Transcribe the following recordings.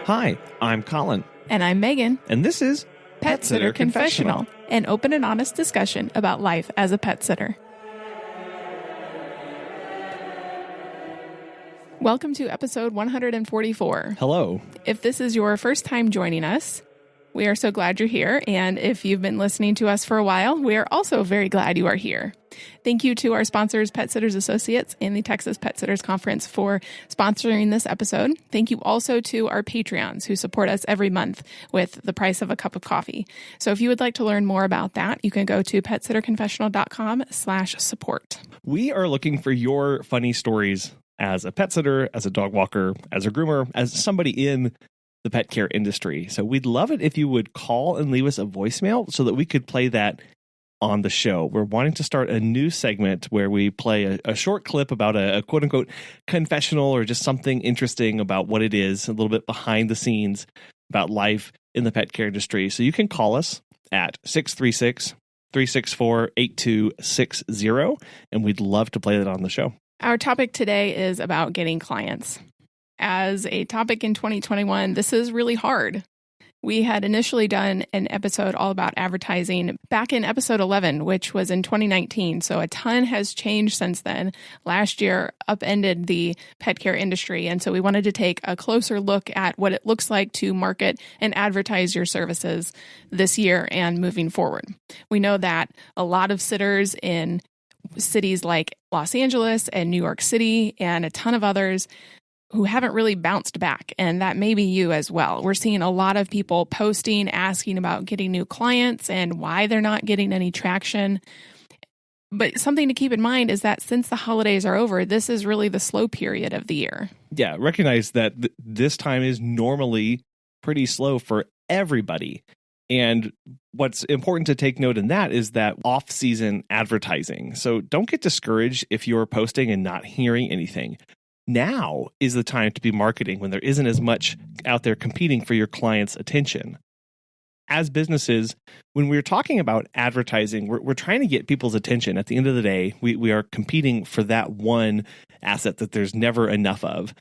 Hi, I'm Colin. And I'm Megan. And this is Pet Sitter Confessional, an open and honest discussion about life as a pet sitter. Welcome to episode 144. Hello. If this is your first time joining us, we are so glad you're here. And if you've been listening to us for a while, we are also very glad you are here. Thank you to our sponsors, Pet Sitters Associates and the Texas Pet Sitters Conference, for sponsoring this episode. Thank you also to our Patreons who support us every month with the price of a cup of coffee. So if you would like to learn more about that, you can go to petsitterconfessional.com/support. We are looking for your funny stories as a pet sitter, as a dog walker, as a groomer, as somebody in the pet care industry. So we'd love it if you would call and leave us a voicemail so that we could play that on the show. We're wanting to start a new segment where we play a short clip about a quote unquote confessional or just something interesting about what it is, a little bit behind the scenes about life in the pet care industry. So you can call us at 636-364-8260, and we'd love to play that on the show. Our topic today is about getting clients. As a topic in 2021, this is really hard. We had initially done an episode all about advertising back in episode 11, which was in 2019. So a ton has changed since then. Last year upended the pet care industry. And so we wanted to take a closer look at what it looks like to market and advertise your services this year and moving forward. We know that a lot of sitters in cities like Los Angeles and New York City and a ton of others who haven't really bounced back, and that may be you as well. We're seeing a lot of people posting, asking about getting new clients and why they're not getting any traction. But something to keep in mind is that since the holidays are over, this is really the slow period of the year. Yeah, recognize that this time is normally pretty slow for everybody. And what's important to take note in that is that off-season advertising. So don't get discouraged if you're posting and not hearing anything. Now is the time to be marketing when there isn't as much out there competing for your client's attention. As businesses, when we're talking about advertising, we're trying to get people's attention. At the end of the day, we are competing for that one asset that there's never enough of.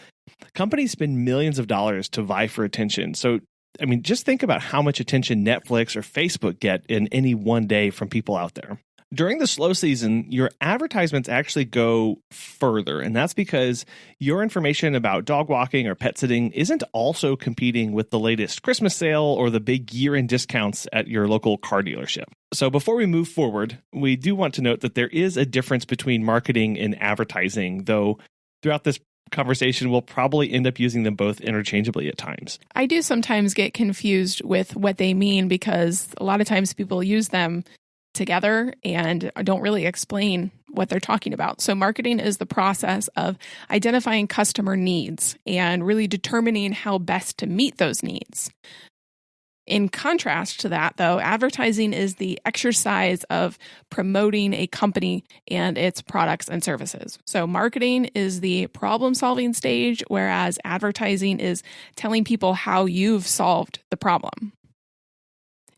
Companies spend millions of dollars to vie for attention. So, I mean, just think about how much attention Netflix or Facebook get in any one day from people out there. During the slow season, your advertisements actually go further, and that's because your information about dog walking or pet sitting isn't also competing with the latest Christmas sale or the big year-end discounts at your local car dealership. So before we move forward, we do want to note that there is a difference between marketing and advertising, though throughout this conversation, we'll probably end up using them both interchangeably at times. I do sometimes get confused with what they mean because a lot of times people use them together and don't really explain what they're talking about. So marketing is the process of identifying customer needs and really determining how best to meet those needs. In contrast to that, though, advertising is the exercise of promoting a company and its products and services. So marketing is the problem-solving stage, whereas advertising is telling people how you've solved the problem.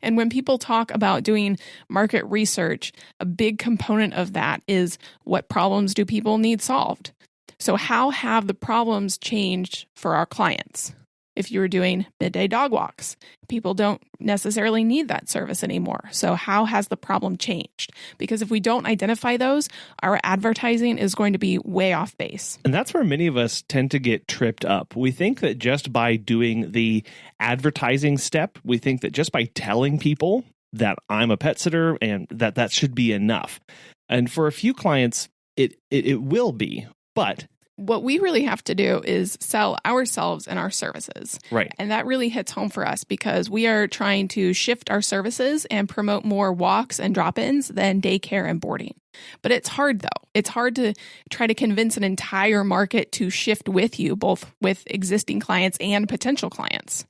And when people talk about doing market research, a big component of that is what problems do people need solved? So how have the problems changed for our clients? If you were doing midday dog walks, people don't necessarily need that service anymore. So how has the problem changed? Because if we don't identify those, our advertising is going to be way off base. And that's where many of us tend to get tripped up. We think that just by doing the advertising step, we think that just by telling people that I'm a pet sitter and that should be enough. And for a few clients, it will be, but what we really have to do is sell ourselves and our services. Right. And that really hits home for us because we are trying to shift our services and promote more walks and drop-ins than daycare and boarding. But it's hard, though. It's hard to try to convince an entire market to shift with you, both with existing clients and potential clients.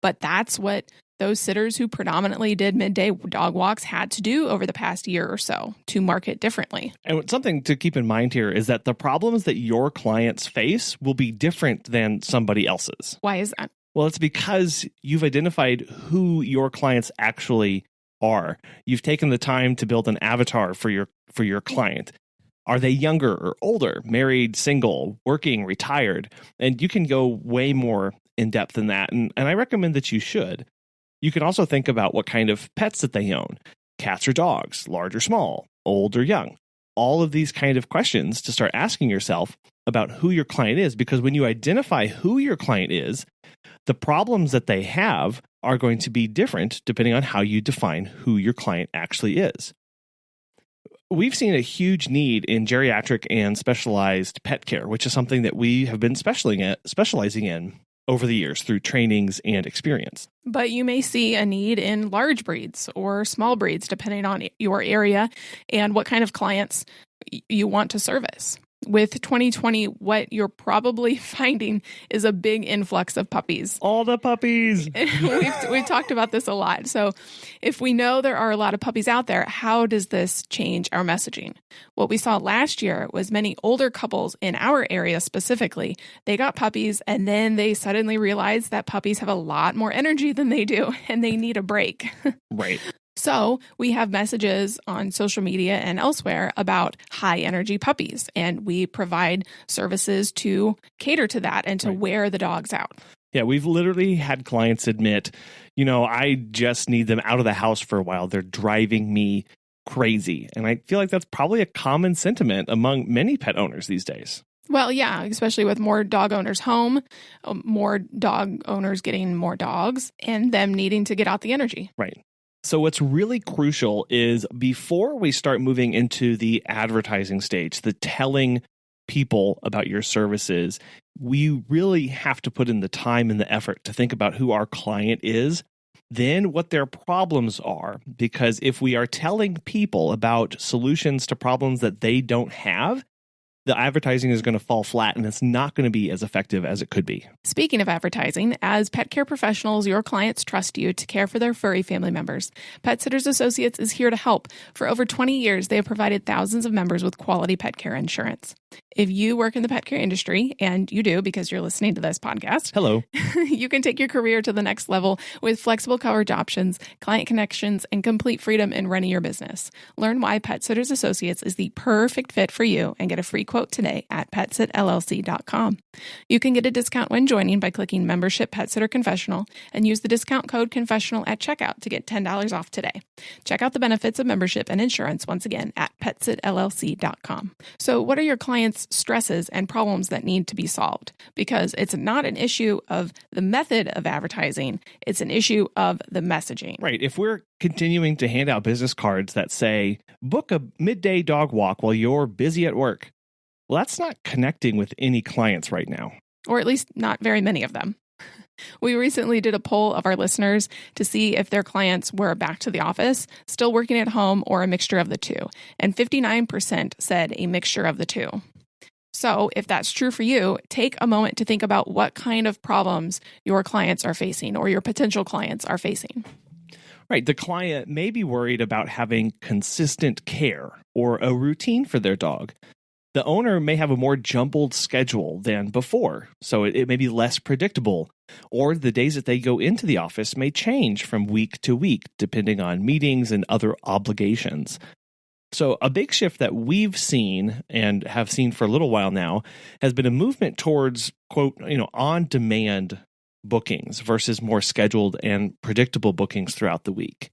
But that's what those sitters who predominantly did midday dog walks had to do over the past year or so to market differently. And something to keep in mind here is that the problems that your clients face will be different than somebody else's. Why is that? Well, it's because you've identified who your clients actually are. You've taken the time to build an avatar for your client. Are they younger or older, married, single, working, retired? And you can go way more in depth in that, and I recommend that you should. You can also think about what kind of pets that they own. Cats or dogs, large or small, old or young. All of these kind of questions to start asking yourself about who your client is, because when you identify who your client is, the problems that they have are going to be different depending on how you define who your client actually is. We've seen a huge need in geriatric and specialized pet care, which is something that we have been specializing in over the years through trainings and experience. But you may see a need in large breeds or small breeds, depending on your area and what kind of clients you want to service. With 2020, what you're probably finding is a big influx of puppies. All the puppies! We've talked about this a lot. So if we know there are a lot of puppies out there, how does this change our messaging? What we saw last year was many older couples in our area specifically, they got puppies and then they suddenly realized that puppies have a lot more energy than they do and they need a break. Right. So we have messages on social media and elsewhere about high energy puppies, and we provide services to cater to that and to wear the dogs out. Yeah, we've literally had clients admit, I just need them out of the house for a while. They're driving me crazy. And I feel like that's probably a common sentiment among many pet owners these days. Well, yeah, especially with more dog owners home, more dog owners getting more dogs, and them needing to get out the energy. Right. So what's really crucial is before we start moving into the advertising stage, the telling people about your services, we really have to put in the time and the effort to think about who our client is, then what their problems are. Because if we are telling people about solutions to problems that they don't have, the advertising is going to fall flat and it's not going to be as effective as it could be. Speaking of advertising, as pet care professionals, your clients trust you to care for their furry family members. Pet Sitters Associates is here to help. For over 20 years, they have provided thousands of members with quality pet care insurance. If you work in the pet care industry, and you do because you're listening to this podcast, hello, you can take your career to the next level with flexible coverage options, client connections, and complete freedom in running your business. Learn why Pet Sitters Associates is the perfect fit for you and get a free quote today at PetSitLLC.com. You can get a discount when joining by clicking Membership Pet Sitter Confessional and use the discount code Confessional at checkout to get $10 off today. Check out the benefits of membership and insurance once again at PetSitLLC.com. So what are your clients' stresses and problems that need to be solved? Because it's not an issue of the method of advertising, it's an issue of the messaging. Right. If we're continuing to hand out business cards that say, book a midday dog walk while you're busy at work, well, that's not connecting with any clients right now. Or at least not very many of them. We recently did a poll of our listeners to see if their clients were back to the office, still working at home, or a mixture of the two. And 59% said a mixture of the two. So if that's true for you, take a moment to think about what kind of problems your clients are facing or your potential clients are facing. Right. The client may be worried about having consistent care or a routine for their dog. The owner may have a more jumbled schedule than before, so it may be less predictable, or the days that they go into the office may change from week to week, depending on meetings and other obligations. So a big shift that we've seen and have seen for a little while now has been a movement towards, quote, on-demand bookings versus more scheduled and predictable bookings throughout the week.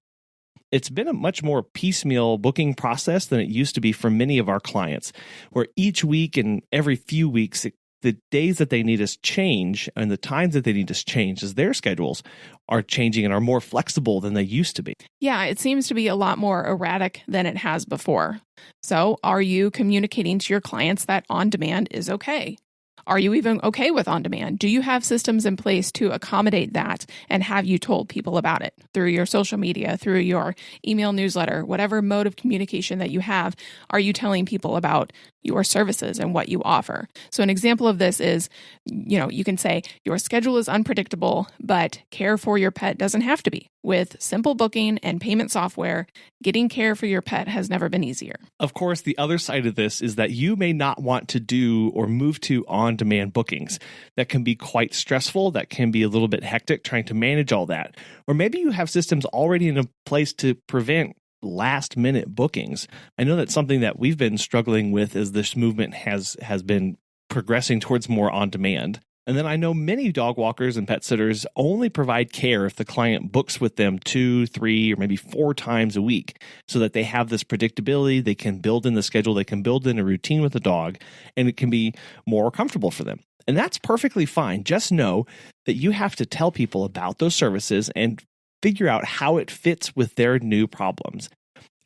It's been a much more piecemeal booking process than it used to be for many of our clients, where each week and every few weeks, the days that they need us change and the times that they need us change as their schedules are changing and are more flexible than they used to be. Yeah, it seems to be a lot more erratic than it has before. So are you communicating to your clients that on-demand is okay? Are you even okay with on-demand? Do you have systems in place to accommodate that? And have you told people about it through your social media, through your email newsletter, whatever mode of communication that you have? Are you telling people about your services and what you offer? So an example of this is, you can say your schedule is unpredictable, but care for your pet doesn't have to be. With simple booking and payment software, getting care for your pet has never been easier. Of course, the other side of this is that you may not want to do or move to on-demand bookings. That can be quite stressful. That can be a little bit hectic trying to manage all that. Or maybe you have systems already in place to prevent last-minute bookings. I know that's something that we've been struggling with as this movement has been progressing towards more on-demand. And then I know many dog walkers and pet sitters only provide care if the client books with them 2, 3, or maybe 4 times a week so that they have this predictability. They can build in the schedule. They can build in a routine with the dog, and it can be more comfortable for them. And that's perfectly fine. Just know that you have to tell people about those services and figure out how it fits with their new problems.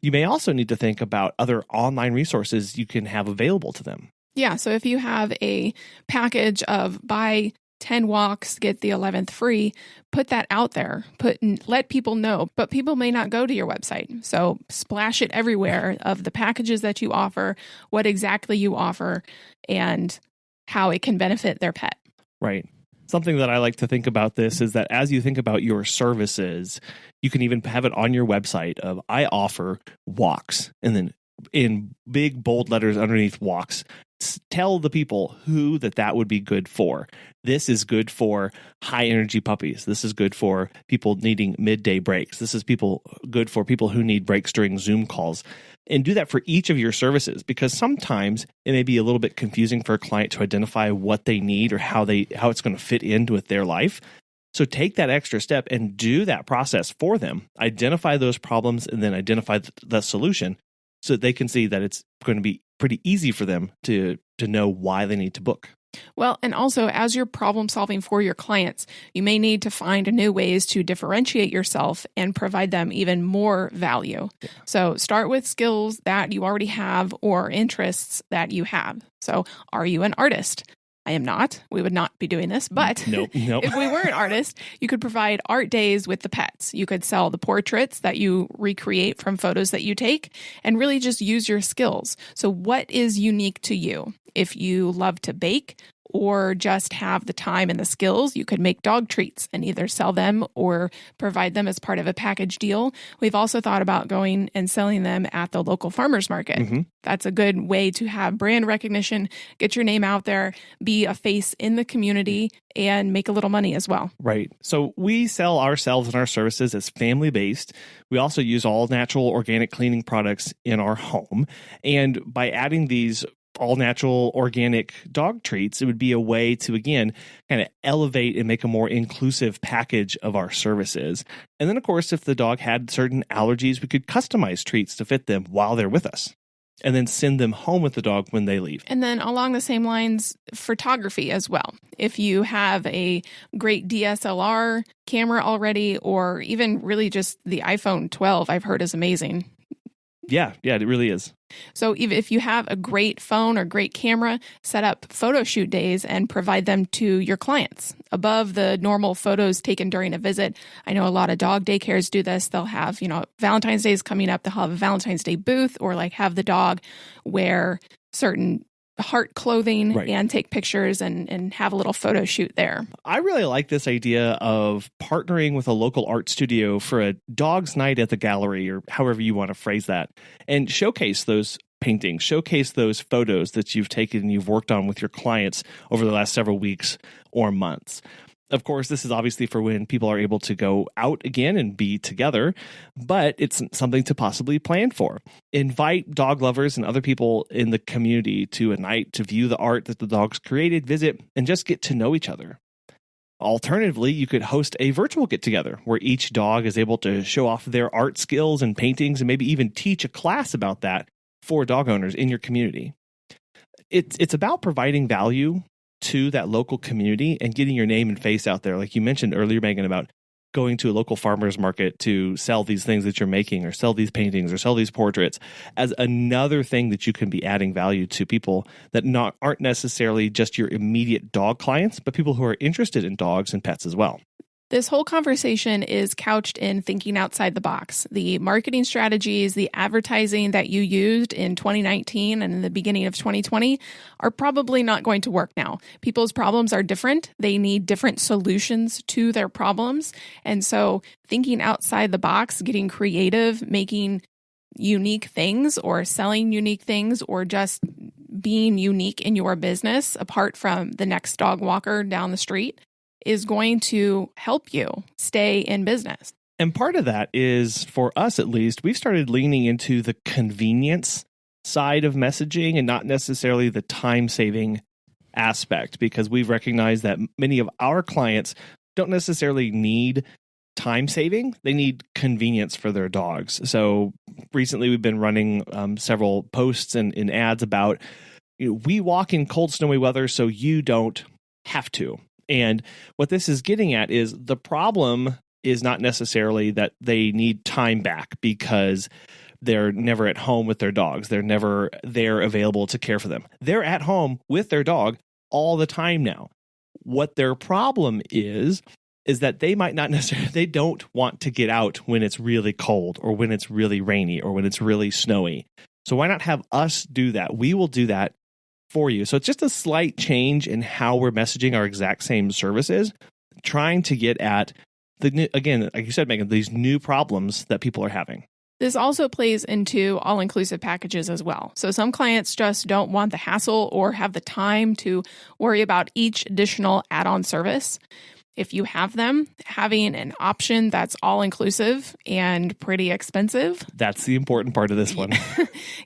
You may also need to think about other online resources you can have available to them. Yeah, so if you have a package of buy 10 walks, get the 11th free, put that out there. Let people know, but people may not go to your website. So splash it everywhere of the packages that you offer, what exactly you offer, and how it can benefit their pet. Right. Something that I like to think about this is that as you think about your services, you can even have it on your website of I offer walks, and then in big bold letters underneath walks, tell the people who that would be good for. This is good for high energy puppies. This is good for people needing midday breaks. This is good for people who need breaks during Zoom calls. And do that for each of your services, because sometimes it may be a little bit confusing for a client to identify what they need or how it's going to fit in with their life. So take that extra step and do that process for them. Identify those problems and then identify the solution so that they can see that it's going to be pretty easy for them to know why they need to book. Well, and also as you're problem solving for your clients, you may need to find new ways to differentiate yourself and provide them even more value. Yeah. So start with skills that you already have or interests that you have. So are you an artist? I am not. We would not be doing this, but nope. If we were an artist, you could provide art days with the pets. You could sell the portraits that you recreate from photos that you take and really just use your skills. So what is unique to you? If you love to bake or just have the time and the skills, you could make dog treats and either sell them or provide them as part of a package deal. We've also thought about going and selling them at the local farmers market. Mm-hmm. That's a good way to have brand recognition, get your name out there, be a face in the community, and make a little money as well. Right. So we sell ourselves and our services as family-based. We also use all natural organic cleaning products in our home. And by adding these all-natural organic dog treats, it would be a way to, again, kind of elevate and make a more inclusive package of our services. And then, of course, if the dog had certain allergies, we could customize treats to fit them while they're with us, and then send them home with the dog when they leave. And then along the same lines, photography as well. If you have a great DSLR camera already, or even really just the iPhone 12, I've heard is amazing. Yeah, it really is. So even if you have a great phone or great camera, set up photo shoot days and provide them to your clients above the normal photos taken during a visit. I know a lot of dog daycares do this. They'll have, Valentine's Day is coming up. They'll have a Valentine's Day booth, or like have the dog wear certain heart clothing, right, and take pictures and have a little photo shoot there. I really like this idea of partnering with a local art studio for a dog's night at the gallery, or however you want to phrase that, and showcase those paintings, showcase those photos that you've taken and you've worked on with your clients over the last several weeks or months. Of course, this is obviously for when people are able to go out again and be together, but it's something to possibly plan for. Invite dog lovers and other people in the community to a night to view the art that the dogs created, visit, and just get to know each other. Alternatively, you could host a virtual get-together where each dog is able to show off their art skills and paintings, and maybe even teach a class about that for dog owners in your community. It's about providing value to that local community and getting your name and face out there. Like you mentioned earlier, Megan, about going to a local farmer's market to sell these things that you're making, or sell these paintings, or sell these portraits, as another thing that you can be adding value to people that aren't necessarily just your immediate dog clients, but people who are interested in dogs and pets as well. This whole conversation is couched in thinking outside the box. The marketing strategies, the advertising that you used in 2019 and in the beginning of 2020 are probably not going to work now. People's problems are different. They need different solutions to their problems. And so thinking outside the box, getting creative, making unique things or selling unique things, or just being unique in your business apart from the next dog walker down the street, is going to help you stay in business. And part of that is, for us at least, we've started leaning into the convenience side of messaging and not necessarily the time-saving aspect, because we've recognized that many of our clients don't necessarily need time saving. They need convenience for their dogs. So recently we've been running several posts and ads about, we walk in cold, snowy weather so you don't have to. And what this is getting at is the problem is not necessarily that they need time back because they're never at home with their dogs. They're never there available to care for them. They're at home with their dog all the time now. What their problem is that they might not necessarily, they don't want to get out when it's really cold or when it's really rainy or when it's really snowy. So why not have us do that? We will do that for you. So it's just a slight change in how we're messaging our exact same services, trying to get at again, like you said, Megan, these new problems that people are having. This also plays into all-inclusive packages as well. So some clients just don't want the hassle or have the time to worry about each additional add-on service. If you have them, having an option that's all-inclusive and pretty expensive. That's the important part of this one.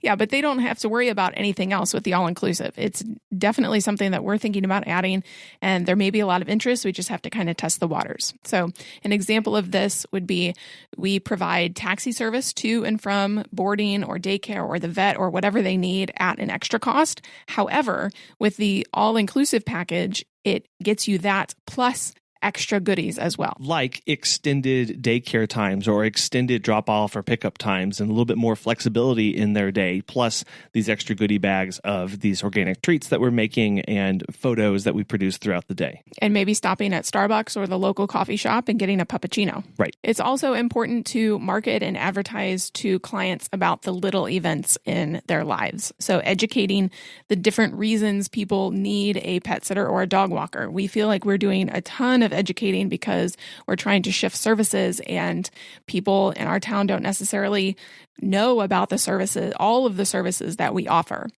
Yeah, but they don't have to worry about anything else with the all-inclusive. It's definitely something that we're thinking about adding, and there may be a lot of interest. We just have to kind of test the waters. So an example of this would be we provide taxi service to and from boarding or daycare or the vet or whatever they need at an extra cost. However, with the all-inclusive package, it gets you that plus extra goodies as well. Like extended daycare times or extended drop-off or pickup times and a little bit more flexibility in their day, plus these extra goodie bags of these organic treats that we're making and photos that we produce throughout the day. And maybe stopping at Starbucks or the local coffee shop and getting a puppuccino. Right. It's also important to market and advertise to clients about the little events in their lives. So educating the different reasons people need a pet sitter or a dog walker. We feel like we're doing a ton of educating because we're trying to shift services, and people in our town don't necessarily know about the services, all of the services that we offer.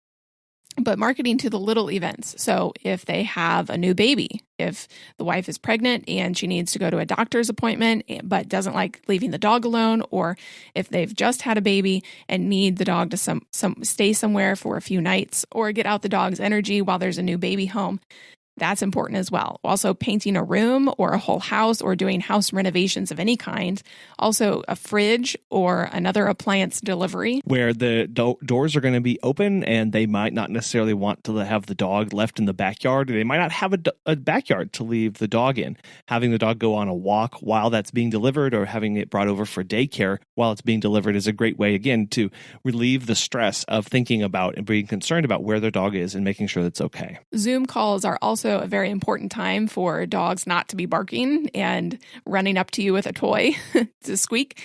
But marketing to the little events. So if they have a new baby, if the wife is pregnant and she needs to go to a doctor's appointment but doesn't like leaving the dog alone, or if they've just had a baby and need the dog to stay somewhere for a few nights or get out the dog's energy while there's a new baby home, that's important as well. Also, painting a room or a whole house or doing house renovations of any kind. Also, a fridge or another appliance delivery. Where the doors are going to be open and they might not necessarily want to have the dog left in the backyard. They might not have a backyard to leave the dog in. Having the dog go on a walk while that's being delivered or having it brought over for daycare while it's being delivered is a great way, again, to relieve the stress of thinking about and being concerned about where their dog is and making sure that's okay. Zoom calls are also a very important time for dogs not to be barking and running up to you with a toy to squeak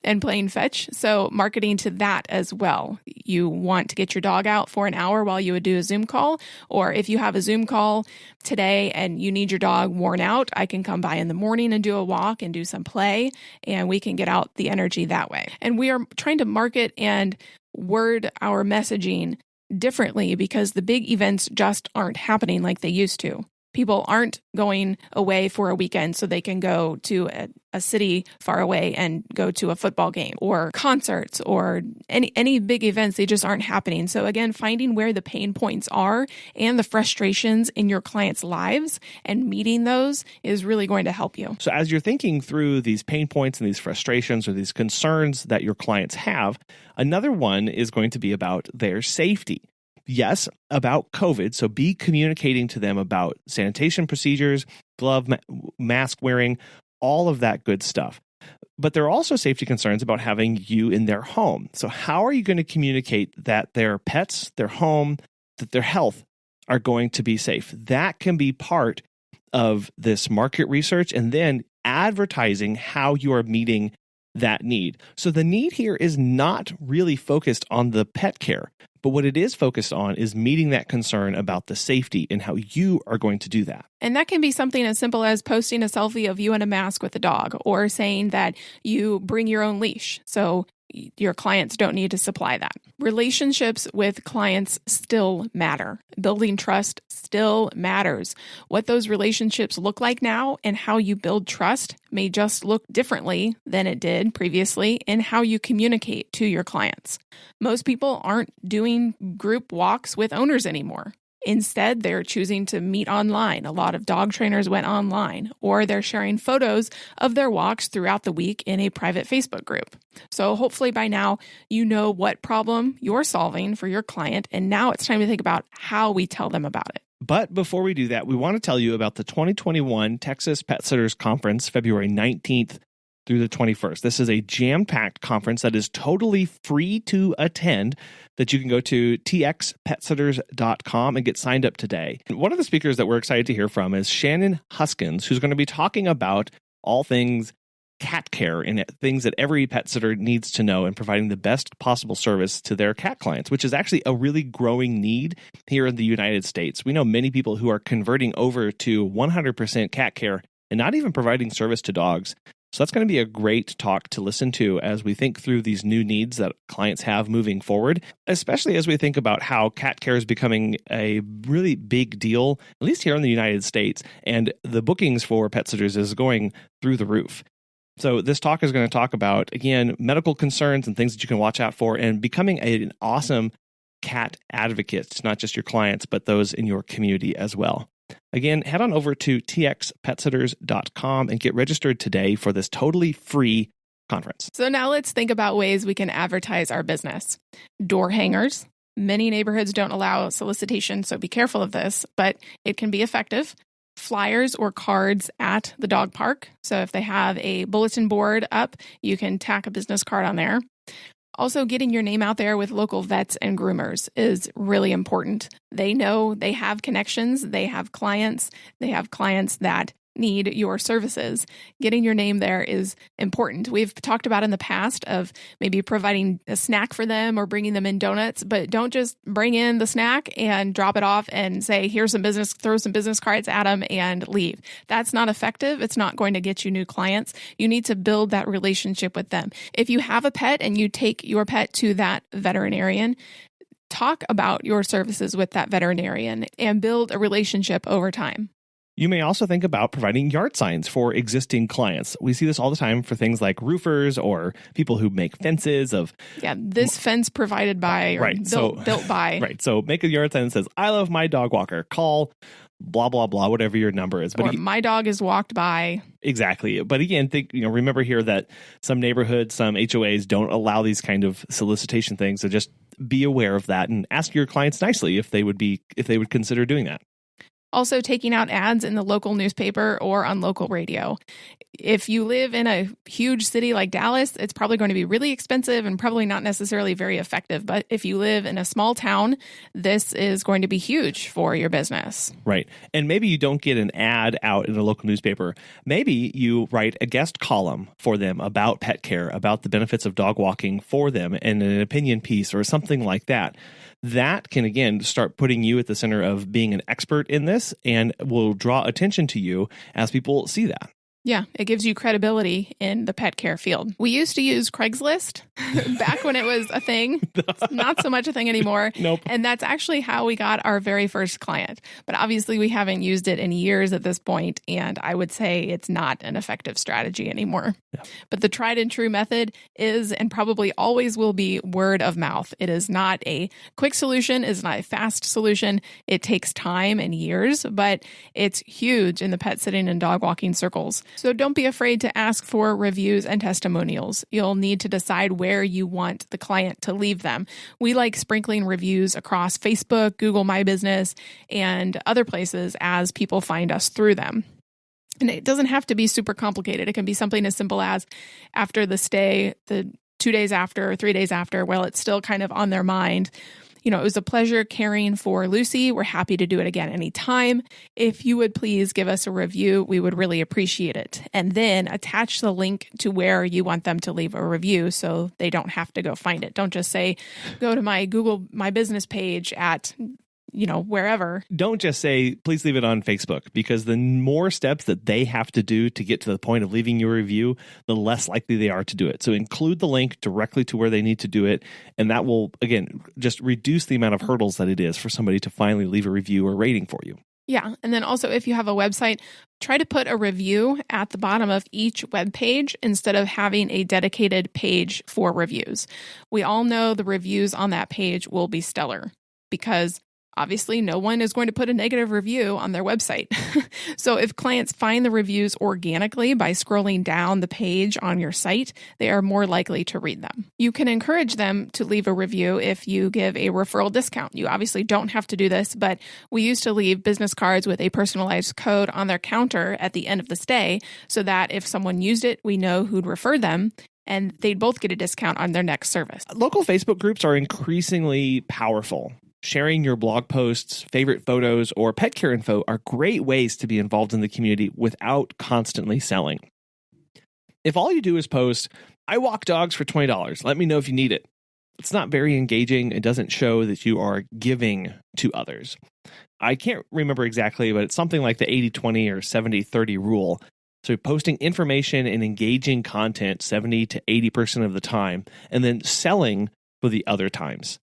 and playing fetch. So marketing to that as well. You want to get your dog out for an hour while you would do a Zoom call, or if you have a Zoom call today and you need your dog worn out, I can come by in the morning and do a walk and do some play, and we can get out the energy that way. And we are trying to market and word our messaging differently because the big events just aren't happening like they used to. People aren't going away for a weekend so they can go to a city far away and go to a football game or concerts or any big events. They just aren't happening. So again, finding where the pain points are and the frustrations in your clients' lives and meeting those is really going to help you. So as you're thinking through these pain points and these frustrations or these concerns that your clients have, another one is going to be about their safety. Yes, about COVID. So be communicating to them about sanitation procedures, glove, mask wearing, all of that good stuff. But there are also safety concerns about having you in their home. So how are you going to communicate that their pets, their home, that their health are going to be safe? That can be part of this market research and then advertising how you are meeting that need. So the need here is not really focused on the pet care, but what it is focused on is meeting that concern about the safety and how you are going to do that. And that can be something as simple as posting a selfie of you in a mask with a dog, or saying that you bring your own leash. So your clients don't need to supply that. Relationships with clients still matter. Building trust still matters. What those relationships look like now and how you build trust may just look differently than it did previously in how you communicate to your clients. Most people aren't doing group walks with owners anymore. Instead, they're choosing to meet online. A lot of dog trainers went online, or they're sharing photos of their walks throughout the week in a private Facebook group. So hopefully by now, you know what problem you're solving for your client, and now it's time to think about how we tell them about it. But before we do that, we want to tell you about the 2021 Texas Pet Sitters Conference, February 19th through the 21st. This is a jam-packed conference that is totally free to attend, that you can go to txpetsitters.com and get signed up today. And one of the speakers that we're excited to hear from is Shannon Huskins, who's going to be talking about all things cat care and things that every pet sitter needs to know, and providing the best possible service to their cat clients, which is actually a really growing need here in the United States. We know many people who are converting over to 100% cat care and not even providing service to dogs. So that's going to be a great talk to listen to as we think through these new needs that clients have moving forward, especially as we think about how cat care is becoming a really big deal, at least here in the United States, and the bookings for pet sitters is going through the roof. So this talk is going to talk about, again, medical concerns and things that you can watch out for, and becoming an awesome cat advocate, not just your clients, but those in your community as well. Again, head on over to txpetsitters.com and get registered today for this totally free conference. So now let's think about ways we can advertise our business. Door hangers. Many neighborhoods don't allow solicitation, so be careful of this, but it can be effective. Flyers or cards at the dog park. So if they have a bulletin board up, you can tack a business card on there. Also, getting your name out there with local vets and groomers is really important. They know they have connections, they have clients that need your services. Getting your name there is important. We've talked about in the past of maybe providing a snack for them or bringing them in donuts, but don't just bring in the snack and drop it off and say, here's some business, throw some business cards at them and leave. That's not effective. It's not going to get you new clients. You need to build that relationship with them. If you have a pet and you take your pet to that veterinarian, talk about your services with that veterinarian and build a relationship over time. You may also think about providing yard signs for existing clients. We see this all the time for things like roofers or people who make fences of... Yeah, this fence provided by or built by. Right, so make a yard sign that says, I love my dog walker. Call blah, blah, blah, whatever your number is. But my dog is walked by. Exactly. But again, remember here that some neighborhoods, some HOAs don't allow these kind of solicitation things. So just be aware of that and ask your clients nicely if they would consider doing that. Also, taking out ads in the local newspaper or on local radio. If you live in a huge city like Dallas, it's probably going to be really expensive and probably not necessarily very effective. But if you live in a small town, this is going to be huge for your business. Right. And maybe you don't get an ad out in a local newspaper. Maybe you write a guest column for them about pet care, about the benefits of dog walking for them, and an opinion piece or something like that. That can, again, start putting you at the center of being an expert in this and will draw attention to you as people see that. Yeah, it gives you credibility in the pet care field. We used to use Craigslist back when it was a thing. It's not so much a thing anymore. Nope. And that's actually how we got our very first client. But obviously we haven't used it in years at this point, and I would say it's not an effective strategy anymore. Yeah. But the tried and true method is, and probably always will be, word of mouth. It is not a quick solution. It's not a fast solution. It takes time and years, but it's huge in the pet sitting and dog walking circles. So don't be afraid to ask for reviews and testimonials. You'll need to decide where you want the client to leave them. We like sprinkling reviews across Facebook, Google My Business, and other places as people find us through them. And it doesn't have to be super complicated. It can be something as simple as after the stay, the 2 days after or 3 days after, while it's still kind of on their mind. It was a pleasure caring for Lucy. We're happy to do it again anytime. If you would please give us a review, we would really appreciate it. And then attach the link to where you want them to leave a review so they don't have to go find it. Don't just say, go to my Google My Business page at wherever. Don't just say, please leave it on Facebook, because the more steps that they have to do to get to the point of leaving your review, the less likely they are to do it. So include the link directly to where they need to do it. And that will, again, just reduce the amount of hurdles that it is for somebody to finally leave a review or rating for you. Yeah. And then also, if you have a website, try to put a review at the bottom of each web page instead of having a dedicated page for reviews. We all know the reviews on that page will be stellar because obviously no one is going to put a negative review on their website. So if clients find the reviews organically by scrolling down the page on your site, they are more likely to read them. You can encourage them to leave a review if you give a referral discount. You obviously don't have to do this, but we used to leave business cards with a personalized code on their counter at the end of the stay so that if someone used it, we know who'd referred them, and they'd both get a discount on their next service. Local Facebook groups are increasingly powerful. Sharing your blog posts, favorite photos, or pet care info are great ways to be involved in the community without constantly selling. If all you do is post, "I walk dogs for $20, let me know if you need it," it's not very engaging. It doesn't show that you are giving to others. I can't remember exactly, but it's something like the 80-20 or 70-30 rule. So posting information and engaging content 70 to 80% of the time, and then selling for the other times.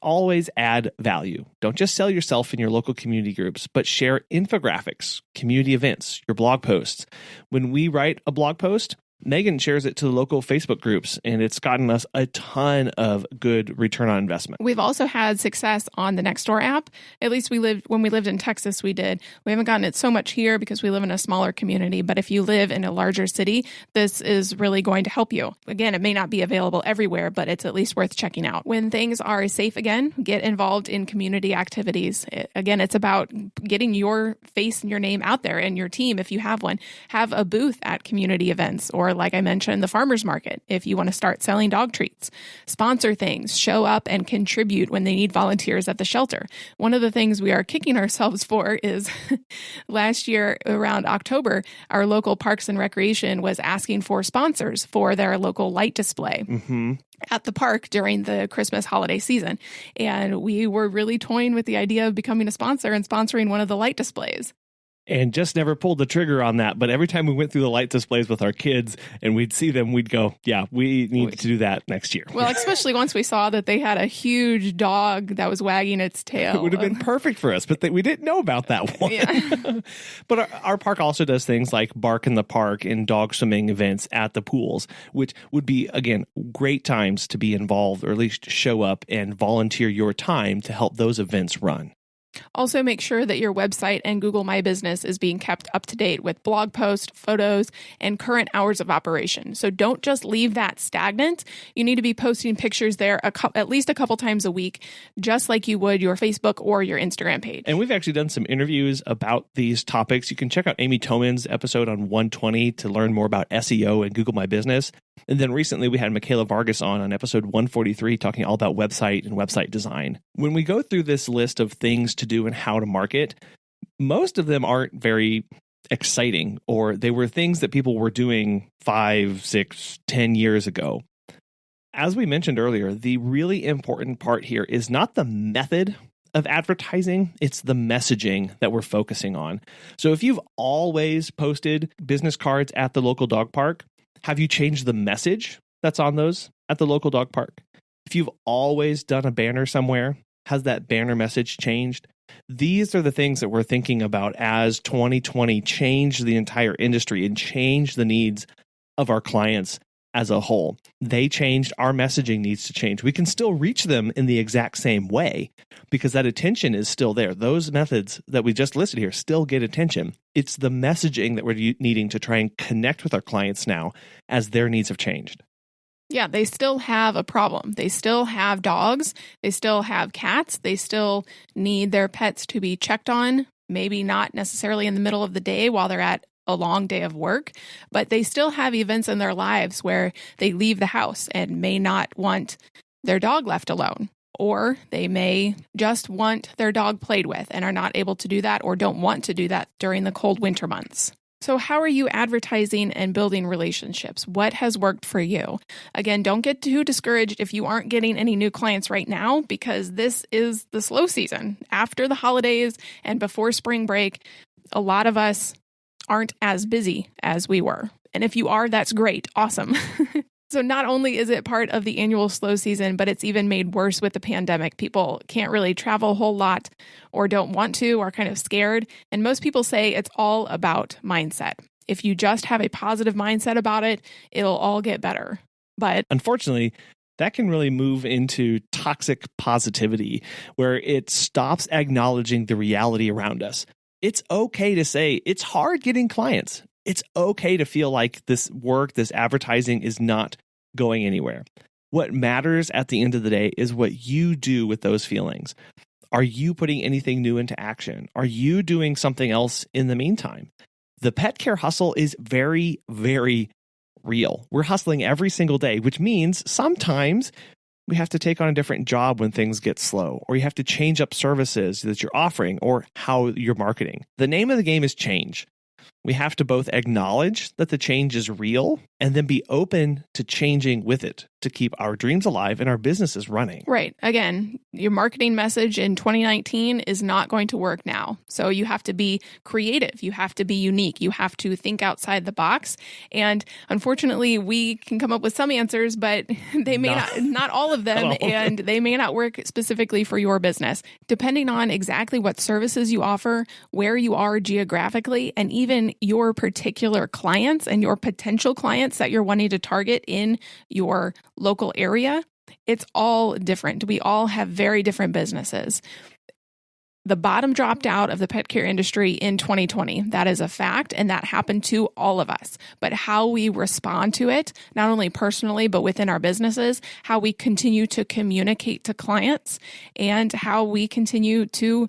Always add value. Don't just sell yourself in your local community groups, but share infographics, community events, your blog posts. When we write a blog post, Megan shares it to the local Facebook groups, and it's gotten us a ton of good return on investment. We've also had success on the Nextdoor app. At least when we lived in Texas, we did. We haven't gotten it so much here because we live in a smaller community, but if you live in a larger city, this is really going to help you. Again, it may not be available everywhere, but it's at least worth checking out. When things are safe again, get involved in community activities. Again, it's about getting your face and your name out there, and your team, if you have one, have a booth at community events, or like I mentioned, the farmer's market, if you want to start selling dog treats. Sponsor things, show up and contribute when they need volunteers at the shelter. One of the things we are kicking ourselves for is last year around October, our local Parks and Recreation was asking for sponsors for their local light display. At the park during the Christmas holiday season. And we were really toying with the idea of becoming a sponsor and sponsoring one of the light displays. And just never pulled the trigger on that. But every time we went through the light displays with our kids and we'd see them, we'd go, yeah, we need to do that next year. Well, especially once we saw that they had a huge dog that was wagging its tail. It would have been perfect for us, but we didn't know about that one. Yeah. But our park also does things like Bark in the Park and dog swimming events at the pools, which would be, again, great times to be involved, or at least show up and volunteer your time to help those events run. Also, make sure that your website and Google My Business is being kept up to date with blog posts, photos, and current hours of operation. So don't just leave that stagnant. You need to be posting pictures there at least a couple times a week, just like you would your Facebook or your Instagram page. And we've actually done some interviews about these topics. You can check out Amy Toman's episode on 120 to learn more about SEO and Google My Business. And then recently we had Michaela Vargas on episode 143 talking all about website and website design. When we go through this list of things to do and how to market, most of them aren't very exciting, or they were things that people were doing 5, 6, 10 years ago. As we mentioned earlier, the really important part here is not the method of advertising, it's the messaging that we're focusing on. So if you've always posted business cards at the local dog park, have you changed the message that's on those at the local dog park? If you've always done a banner somewhere, has that banner message changed? These are the things that we're thinking about as 2020 changed the entire industry and changed the needs of our clients as a whole. They changed, our messaging needs to change. We can still reach them in the exact same way because that attention is still there. Those methods that we just listed here still get attention. It's the messaging that we're needing to try and connect with our clients now as their needs have changed. Yeah, they still have a problem. They still have dogs. They still have cats. They still need their pets to be checked on, maybe not necessarily in the middle of the day while they're at a long day of work, but they still have events in their lives where they leave the house and may not want their dog left alone, or they may just want their dog played with and are not able to do that or don't want to do that during the cold winter months. So how are you advertising and building relationships? What has worked for you? Again, don't get too discouraged if you aren't getting any new clients right now, because this is the slow season. After the holidays and before spring break, a lot of us aren't as busy as we were. And if you are, that's great. Awesome. So not only is it part of the annual slow season, but it's even made worse with the pandemic. People can't really travel a whole lot or don't want to or are kind of scared. And most people say it's all about mindset. If you just have a positive mindset about it, it'll all get better. But unfortunately, that can really move into toxic positivity, where it stops acknowledging the reality around us. It's okay to say it's hard getting clients. It's okay to feel like this work, this advertising is not going anywhere. What matters at the end of the day is what you do with those feelings. Are you putting anything new into action? Are you doing something else in the meantime? The pet care hustle is very, very real. We're hustling every single day, which means sometimes we have to take on a different job when things get slow, or you have to change up services that you're offering or how you're marketing. The name of the game is change. We have to both acknowledge that the change is real and then be open to changing with it to keep our dreams alive and our businesses running. Right. Again, your marketing message in 2019 is not going to work now. So you have to be creative. You have to be unique. You have to think outside the box. And unfortunately, we can come up with some answers, but they may not all of them, and they may not work specifically for your business. Depending on exactly what services you offer, where you are geographically, and even your particular clients and your potential clients that you're wanting to target in your local area, it's all different. We all have very different businesses. The bottom dropped out of the pet care industry in 2020. That is a fact, and that happened to all of us. But how we respond to it, not only personally, but within our businesses, how we continue to communicate to clients, and how we continue to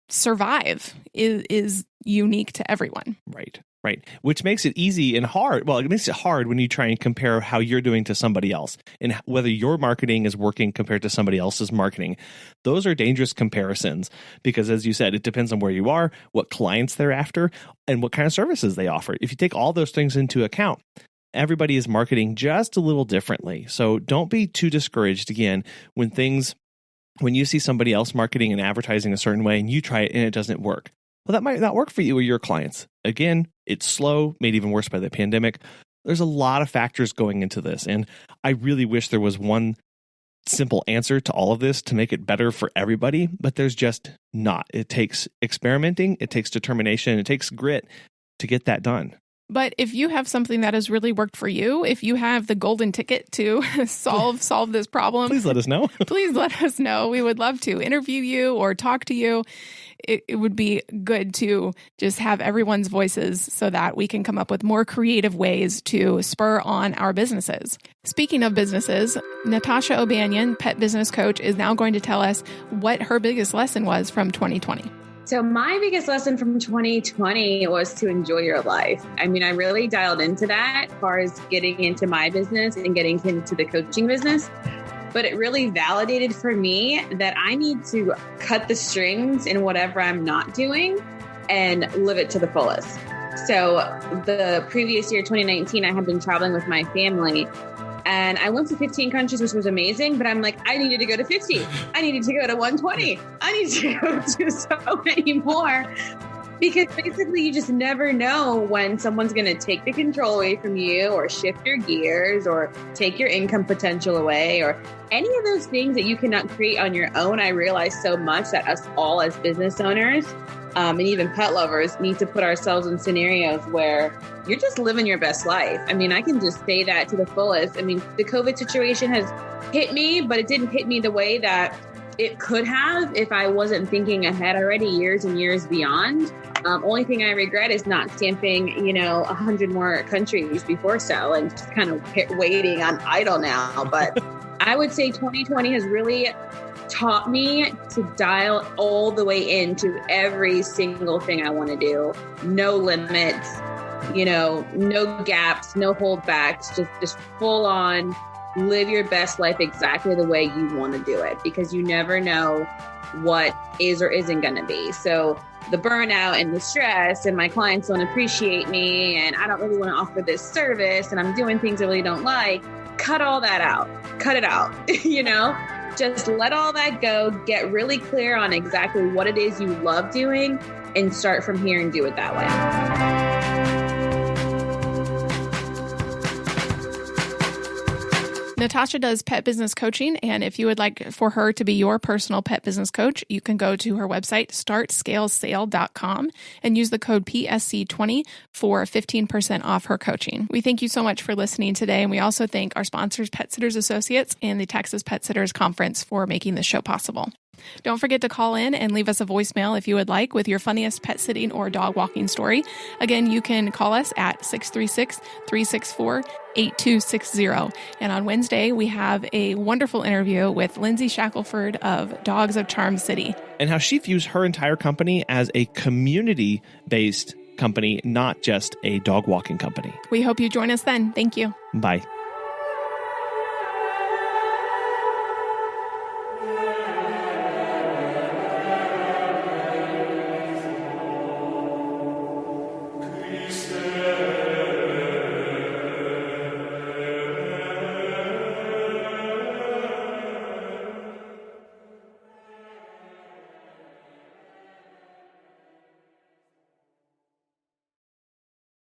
survive is unique to everyone. Right. Which makes it easy and hard. Well, it makes it hard when you try and compare how you're doing to somebody else and whether your marketing is working compared to somebody else's marketing. Those are dangerous comparisons because, as you said, it depends on where you are, what clients they're after, and what kind of services they offer. If you take all those things into account, everybody is marketing just a little differently. So don't be too discouraged again when you see somebody else marketing and advertising a certain way and you try it and it doesn't work. Well, that might not work for you or your clients. Again, it's slow, made even worse by the pandemic. There's a lot of factors going into this. And I really wish there was one simple answer to all of this to make it better for everybody, but there's just not. It takes experimenting, it takes determination, it takes grit to get that done. But if you have something that has really worked for you, if you have the golden ticket to solve this problem, please let us know. Please let us know. We would love to interview you or talk to you. It would be good to just have everyone's voices so that we can come up with more creative ways to spur on our businesses. Speaking of businesses, Natasha O'Banion, Pet Business Coach, is now going to tell us what her biggest lesson was from 2020. So my biggest lesson from 2020 was to enjoy your life. I mean, I really dialed into that as far as getting into my business and getting into the coaching business. But it really validated for me that I need to cut the strings in whatever I'm not doing and live it to the fullest. So the previous year, 2019, I had been traveling with my family. And I went to 15 countries, which was amazing. But I'm like, I needed to go to 50. I needed to go to 120. I need to go to so many more. Because basically, you just never know when someone's going to take the control away from you or shift your gears or take your income potential away or any of those things that you cannot create on your own. I realize so much that us all as business owners and even pet lovers need to put ourselves in scenarios where you're just living your best life. I mean, I can just say that to the fullest. I mean, the COVID situation has hit me, but it didn't hit me the way that it could have if I wasn't thinking ahead already years and years beyond. Only thing I regret is not stamping, 100 more countries before so and just kind of waiting on idle now. But I would say 2020 has really taught me to dial all the way into every single thing I want to do. No limits, no gaps, no holdbacks, just full on live your best life exactly the way you want to do it, because you never know what is or isn't going to be. So the burnout and the stress and my clients don't appreciate me and I don't really want to offer this service and I'm doing things I really don't like. Cut all that out. Cut it out. Just let all that go. Get really clear on exactly what it is you love doing and start from here and do it that way. Natasha does pet business coaching, and if you would like for her to be your personal pet business coach, you can go to her website, startscalesale.com, and use the code PSC20 for 15% off her coaching. We thank you so much for listening today, and we also thank our sponsors, Pet Sitters Associates and the Texas Pet Sitters Conference, for making this show possible. Don't forget to call in and leave us a voicemail if you would like with your funniest pet sitting or dog walking story. Again, you can call us at 636-364-8260. And on Wednesday, we have a wonderful interview with Lindsay Shackelford of Dogs of Charm City. And how she views her entire company as a community-based company, not just a dog walking company. We hope you join us then. Thank you. Bye.